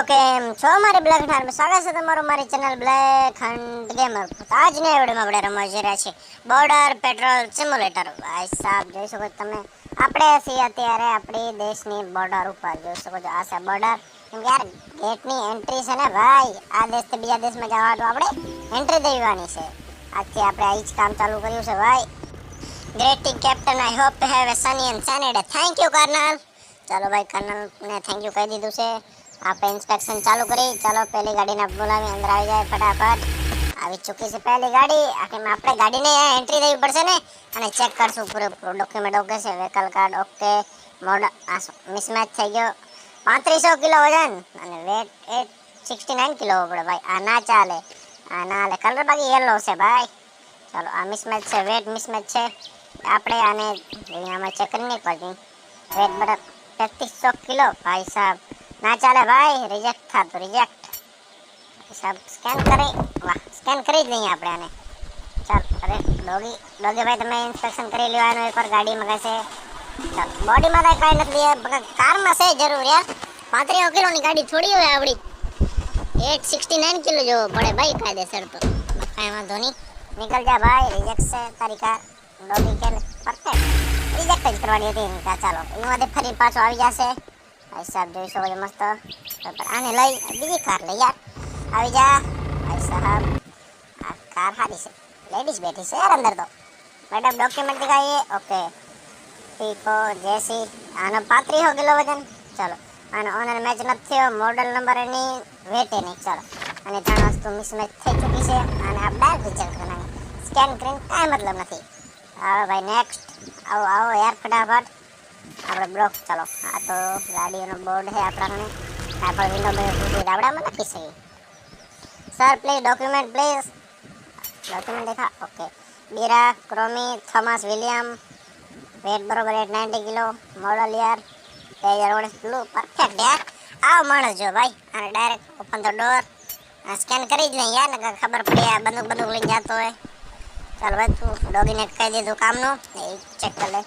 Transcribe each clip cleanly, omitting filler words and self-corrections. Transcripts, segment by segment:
કેમ છો મારી બ્લેક હંડ સ્વાગત છે તમારું મારી ચેનલ બ્લેક હંડ ગેમર. આજની વિડીયોમાં આપણે રમવા જઈ રહ્યા છીએ બોર્ડર પેટ્રોલ સિમ્યુલેટર. ભાઈ સાહેબ જોઈ શકો તમે, આપણે છીએ અત્યારે આપણી દેશની બોર્ડર ઉપર. જોઈ શકો છો આ છે બોર્ડર. કેમ કે યાર ગેટની એન્ટ્રી છે ને ભાઈ, આ દેશથી બીજા દેશમાં જવા તો આપણે એન્ટ્રી દેવાની છે. આજથી આપણે આ જ કામ ચાલુ કર્યું છે ભાઈ. Greeting captain, I hope to have a sunny and sunny day. Thank you colonel. ચાલો ભાઈ, કર્નલને થેન્ક યુ કહી દીધું છે. આપણે ઇન્સ્પેક્શન ચાલુ કરી. ચાલો પહેલી ગાડીને બોલાવી, અંદર આવી જાય ફટાફટ. આવી ચૂકી છે પહેલી ગાડી. આખીમાં આપણે ગાડીને એન્ટ્રી દેવી પડશે ને, અને ચેક કરશું પૂરેપૂરું ડોક્યુમેન્ટ ઓકે છે, vehicle card okay, model mismatch થઈ ગયો. 3500 કિલો વજન અને વેટ 869 કિલો પડે ભાઈ. આ ના ચાલે, આ ના હાલે. કલર બાકી યેલો છે ભાઈ. ચાલો આ મિસમેચ છે, વેટ મિસમેચ છે. આપણે આને આમાં ચેક કરી નહીં પડતી. વેટ બરાબર 3500 કિલો ભાઈ સાહેબ. ના ચાલે ભાઈ, રિજેક્ટ થતું, રિજેક્ટ. સબ સ્કેન કરી, વાહ સ્કેન કરી જ લઈએ આપણે આને. ચાલ અરે ડોગી ભાઈ, તમે ઇન્સ્પેક્શન કરી લેવાનું એકવાર ગાડી મગાશે. ચાલ બોડીમાં તો કાંઈ નથી, કારમાં છે જરૂર યાર. 35 કિલોની ગાડી થોડી હોય આવડી. 869 કિલો જેવો પડે ભાઈ કાયદેસર તો. કાંઈ વાંધો નહીં, નીકળ જા ભાઈ. રિજેક્ટ છે તારી કાર ડોગી કે પરફેક્ટ. રિજેક્ટ જ કરવાની હતી. ચાલો એમાંથી ફરી પાછો આવી જશે. ભાઈ સાહેબ જોઈ શકો છો મસ્ત. આને લઈ બીજી કાર લઈ યાર. આવી જા ભાઈ સાહેબ. આ કાર સારી છે, લેડીઝ બેઠી છે યાર અંદર તો. મેડમ ડોક્યુમેન્ટ દિખાઈએ. ઓકે પીપો જેસી. આનો 3500 કિલો વજન. ચાલો આનો ઓનર મેચ નથી થયો, મોડલ નંબર એની, વેટ એની. ચાલો અને 3 વસ્તુ મિસમેચ થઈ ચૂકી છે. અને આ બેગ રિજેક્ટ કરવાની, સ્કેન કરીને કાંઈ મતલબ નથી. હવે ભાઈ નેક્સ્ટ. આવો યાર ફટાફટ. આપણે બ્લોક. ચાલો આ તો ગાડીઓનો બોર્ડ છે આપણા. આપણે વિન્ડો આપણે આમાં લખી શકીએ. Sir please document please. Document દેખા. ઓકે બીરા ક્રોમી થોમસ વિલિયમ. વેટ બરોબર 890 કિલો. મોડલ યાર 2019 બ્લુ. પરફેક્ટ યાર. આવો માણસ જો ભાઈ. અને direct open the door. Scan કરી જ નહીં યાર, ને ખબર પડી આ બંદૂક લઈને જતો હોય. ચાલો ભાઈ, તું ડોગીને કહી દીધું કામનું, એ ચેક કરી લે.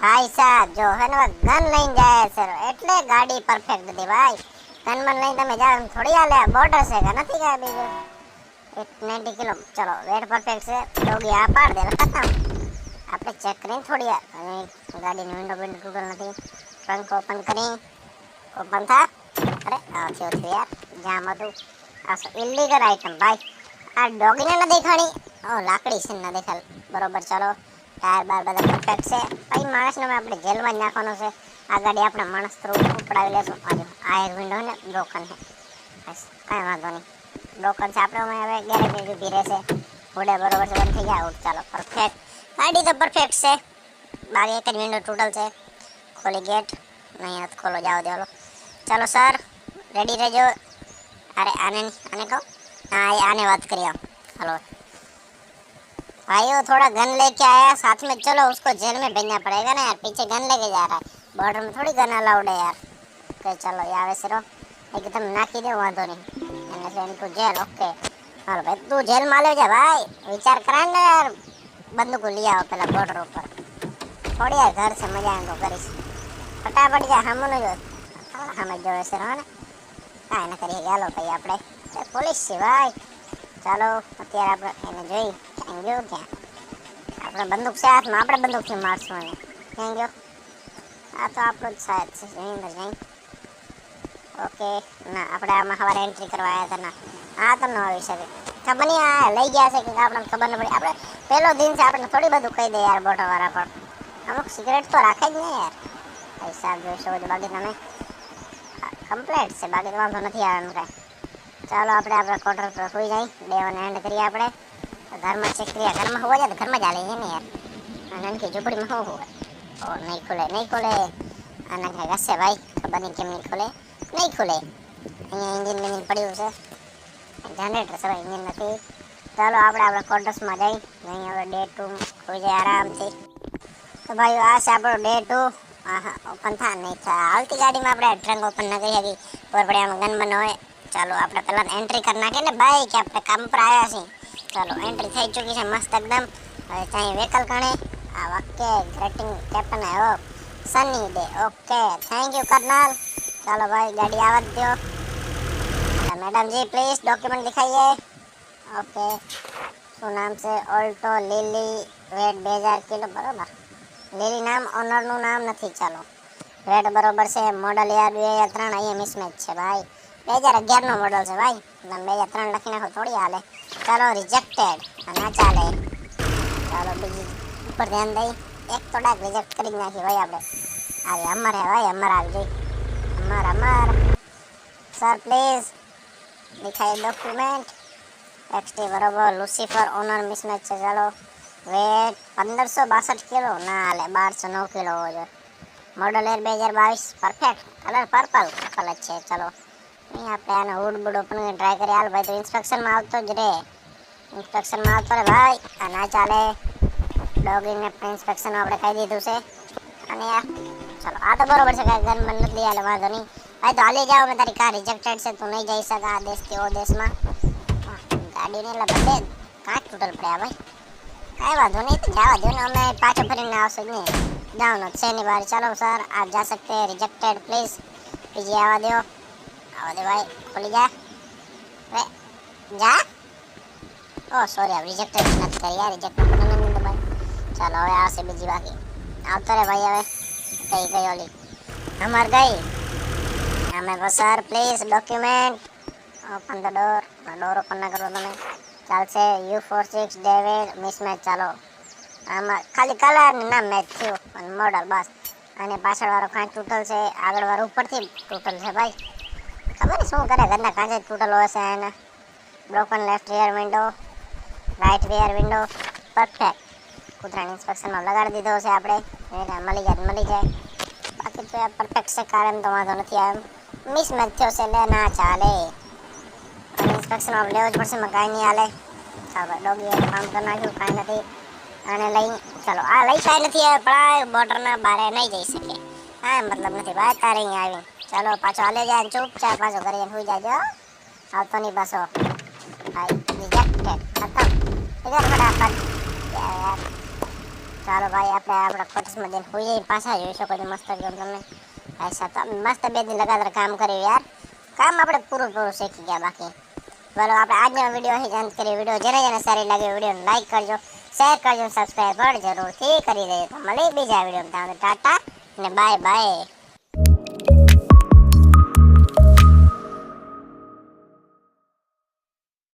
ભાઈ સાહેબ જો હે ને ગન લઈને જાય છે એટલે ગાડી પરફેક્ટ હતી ભાઈ. ગન મન લઈને તમે જાવ થોડી હાલે. બોર્ડર છે કે નથી કાંઈ બીજું. 890 કિલો. ચલો વેટ પરફેક્ટ છે. ડોગી આ પાડ દે ખતમ. આપણે ચેક કરીને થોડી યાર. અને ગાડીની વિન્ડો તૂટેલ નથી. ટ્રંક ઓપન કરી. ઓપન થા. અરે આ થયું યાર, જામ હતું. આ ઇલીગલ આઈટમ ભાઈ. આ ડોગીને ન દેખાણી. લાકડી છે ન દેખાલ બરોબર. ચાલો ટાયર બાર બધા પરફેક્ટ છે ભાઈ. માણસને આપણે જેલમાં જ નાખવાનો છે. આ ગાડી આપણે માણસ થ્રુ ઉપડાવી લેશું. આ એક વિન્ડો ને બ્રોકન છે, કાંઈ વાંધો નહીં. બ્રોકન છે આપણે હવે ગેરેજ ઊભી રહેશે. ઘોડે બરોબર છે, બંધ થઈ જાય આઉટ. ચાલો પરફેક્ટ, ગાડી તો પરફેક્ટ છે. બાકી એક જ વિન્ડો ટોટલ છે. ખોલી ગેટ નહીં નથી ખોલો, જાઓ દે. ચાલો સર રેડી રહેજો. અરે આને કહો. હા આને વાત કરી આવો. હલો भाइयों थोड़ा गन लेके आया साथ में, चलो उसको जेल में भेजना पड़ेगा ना यार. पीछे गन लेके जा रहा है, बॉर्डर में थोड़ी गन अलाउड है यार. ओके चलो यार वैसे रो एकदम नाखी दे वांधो नहीं. एने से इनको जेल. ओके हाल भाई तू जेल में ले जा भाई. विचार करा ना यार, बंदूक को लिया हो पहला बॉर्डर ऊपर. थोड़ी यार घर से मजा इनको करीश. फटाफट जा हम जो हमें जो वैसे रहो ना કાંઈ ના કરીએ. ચાલો ભાઈ આપણે પોલીસ છે ભાઈ. ચાલો અત્યારે આપણે એને જોઈ ક્યાં ગયો. ક્યાં આપણે બંદૂક છે હાથમાં, આપણે બંદૂકથી મારશું એને. ક્યાં ગયો? આ તો આપણો જ સાહેબ છે. જઈ અંદર જઈ. ઓકે ના આપણે આમાં સવારે એન્ટ્રી કરવા આવ્યા હતા. ના આ તો ન આવી શકે. ખબર નહીં આ લઈ ગયા છે કે આપણને ખબર ન પડી. આપણે પહેલો દિન છે, આપણે થોડી બધું કહી દે યાર બોટોવાળા. પણ અમુક સિગરેટ તો રાખે જ નહીં યાર. ભાઈ સાહેબ જોઈશો બધું. બાકી તમે કમ્પ્લેટ છે, બાકી તો વાંધો નથી આવે એમ કાંઈ. ચાલો આપણે ક્વાર્ટર પર સુઈ જાય. ડે વન એન્ડ કરીએ આપણે. ઘરમાં ચેક કરીએ. ઘરમાં હોવા જાય તો ઘરમાં ચાલે છે ને યાર. નાનકી ઝૂંપડીમાં શું હોય. ઓ નહીં ખુલે. આના કાંઈ હશે ભાઈ, ખબર નહીં કેમ નહીં ખુલે. નહીં ખુલે. અહીંયા ઇન્જિન પડ્યું છે. જનરેટર છે ભાઈ, ઇન્જિન નથી. ચાલો આપણે ક્વાર્ટર્સમાં જઈ. અહીં હવે ડે 2 સુઈ જાય આરામથી. તો ભાઈ આ છે આપણો ડે 2. હા ઓપન થા નહીં થાય. હાલતી ગાડીમાં આપણે ટ્રંક ઓપન ન કરી શકીએ. ખબર પડે આમાં ગન બન હોય. ચાલો આપણે પહેલાં એન્ટ્રી કરી નાખીએ ને ભાઈ, કે આપણે કામ પર આવ્યા છીએ. ચાલો એન્ટ્રી થઈ ચૂકી છે મસ્ત એકદમ. હવે ચાહે વ્હીકલ ગણે. આ વાક્ય ગ્રેટિંગ કેપ્ટન આવ્યો sunny day. Okay thank you colonel. ચાલો ભાઈ ગાડી આવવા જ દો. मैडम जी प्लीज डॉक्यूमेंट दिखाइए। ओके, શું નામ છે? ઓલ્ટો લીલી, વેટ 2000 કિલો, બરોબર. લીલી નામ, ઓનરનું નામ નથી, ચાલો. વેટ બરોબર છે, મોડલ યાર 2003, અહીંયા મિસમેચ છે ભાઈ. 2011 નો મોડલ છે ભાઈ, તમે 2003 લખી નાખો થોડી હાલે. ચાલો રિજેક્ટેડ, ના ચાલે. ચાલો બીજી ઉપર ધ્યાન દઈ, એક તો ડાક રિજેક્ટ કરી જ નાખી ભાઈ આપણે. આવી અમર હે ભાઈ, અમર આવી જઈ, અમર. સર પ્લીઝ દિખાઈ ડોક્યુમેન્ટ. એક્સટી બરોબર, લુસિફર ઓનર મિસમેચ છે, ચાલો. વેટ 1562 કિલો, ના હાલે, 1209 કિલો હોવો જોઈએ. Model air 2022, perfect. Colour purple જ છે, ચાલો. અહીં આપણે આને હુડ બુડ ઓપન કરીને ટ્રાય કરીએ. હાલ ભાઈ, તો ઇન્સ્પેક્શનમાં આવતો જ રે, ઇન્સ્પેક્શનમાં આવતો રે ભાઈ. આ ના ચાલે, ડોગીને પણ ઇન્સ્પેક્શનમાં આપણે કહી દીધું છે. અને ચાલો, આ તો બરોબર છે, કાંઈ ગન બન નથી હાલે, વાંધો નહીં ભાઈ. તો હાલી જાઓ, મેં તારી કાર રિજેક્ટેડ છે, તું નહીં જઈ શકે આ દેશથી ઓ દેશમાં. ગાડીને એટલે બધે કાંચ તૂટલ પડ્યા ભાઈ. કાંઈ વાંધો નહીં, તો જવા દો ને, અમે પાછો ફરીને આવશું જ નહીં. જાઓ છે ની બારી, ચાલો સર આપ જા सकते हैं, रिजेक्टेड प्लीज, બીજી આવા દો ભાઈ, ખોલી જા રે, જા. ઓ સોરી, રિજેક્ટેડ નથી કરી યાર, રિજેક્ટ નથી દબાઈ. ચાલો હવે આવશે બીજી બાકી, આવતો રે ભાઈ. હવે ગઈ ઓલી અમાર ગઈ. અમે તો sir please document, open the door open ના કરો તમે, ચાલશે. U46 ડેવિડ મિસમેચ, ચાલો. આમાં ખાલી કલર ને નામ મેચ થયું અને મોડલ બસ. અને પાછળ વાળો કાંચ તૂટલ છે, આગળ વાળો ઉપરથી તૂટલ છે ભાઈ. ખબર ને શું કરે, ઘરના કાંચ જ તૂટલ હોય છે એને. Broken left rear window, right rear window, perfect. કૂતરાની ઇન્સ્પેક્શનમાં લગાડી દીધો છે આપણે, એને મળી જાય. બાકી તો પરફેક્ટ છે, કારણ તો વાંધો નથી. એમ મિસમેચ થયો છે એટલે ના ચાલે, અને ઇન્સ્પેક્શનમાં લેવો જ પડશે, કાંઈ નહીં હાલે. ચાલો ડોગી કામ કરી નાખ્યું, કાંઈ નથી. અને લઈ ચાલો, આ લઈ કાંઈ નથી, પણ બોર્ડરના બારે નહીં જઈ શકે. હા મતલબ નથી ભાઈ તારે અહીંયા આવી. ચાલો પાછો હાલે જાય, ચૂપચાપ પાછો ઘરે જઈને સુઈ જાજો, આવતો નહીં પાછો ભાઈ. રિજેક્ટેડ, ખતમ. ઇધર ફટાફટ યાર. ચાલો ભાઈ, આપણે આપણા કોટેશમાં જઈને સુઈ જઈએ, પાછા જોઈ શકો છો મસ્ત ગેમ તમે. ભાઈ સાહેબ મસ્ત 2 દિન લગાતાર કામ કર્યું યાર, કામ આપણે પૂરું શીખી ગયા. બાકી બોલો, આપણે આજનો વિડીયો અહીં જ અંત કરીએ. વિડીયો જેને સારી લાગે વિડીયોને લાઈક કરજો, શેર કરજો, સબસ્ક્રાઈબ પણ જરૂરથી કરી દેજો. તો મળીએ બીજા વિડીયોમાં. ટાટા ને બાય બાય.